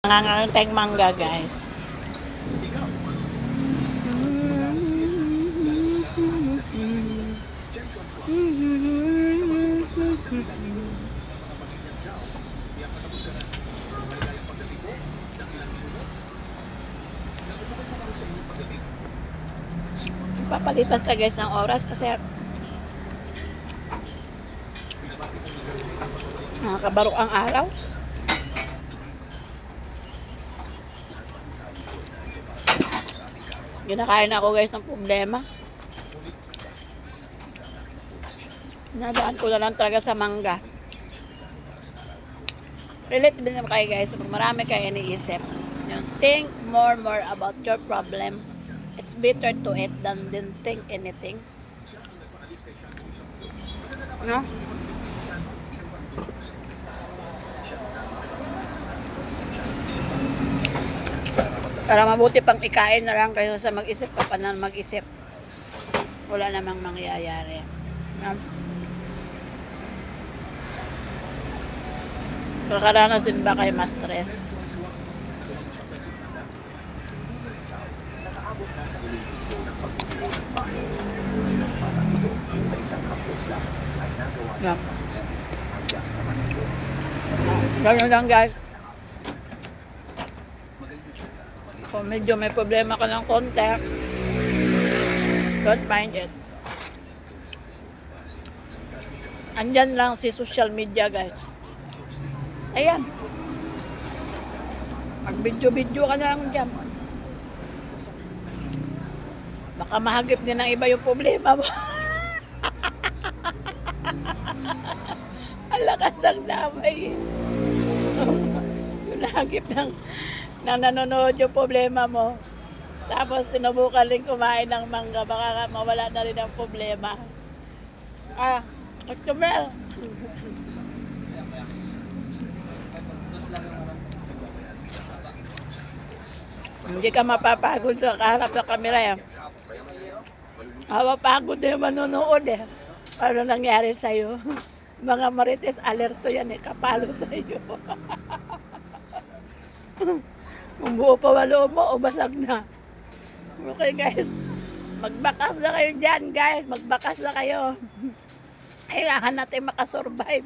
Nanganganteng mangga, guys. Papalipas sa guys ng oras kasi nakakabaro ang araw. Ginakain ako guys ng problema. Nadaan ko na lang talaga sa mangga. Relate din naman kayo guys. Pag marami kayo iniisip, think more about your problem. It's better to eat than didn't think anything. No? Para mabuti pang ikain na lang kayo sa mag-isip ka pa na mag-isip. Wala namang mangyayari. No? Kakaranas din ba kayo ma-stress? Yeah. Ganun lang guys. Kung medyo may problema ka ng konti, don't mind it. Andyan lang si social media guys. Ayan. Mag-video ka na lang dyan. Baka mahagip din ng iba yung problema mo. Ang lakas ng damay. Yung nahagip ng nanonood yung problema mo. Tapos sinubukan rin kumain ng mangga. Baka mawala na rin ang problema. October. Hindi ka mapapagod sa kaharap ng kamera yan. Mapapagod na yung manonood eh. Ano nangyari sa'yo? Mga marites, alerto yan eh. Kapalo sa'yo. Kung buo pa waloob mo, o basag na. Okay guys. Magbakas na kayo dyan guys. Magbakas na kayo. Kailangan natin makasurvive.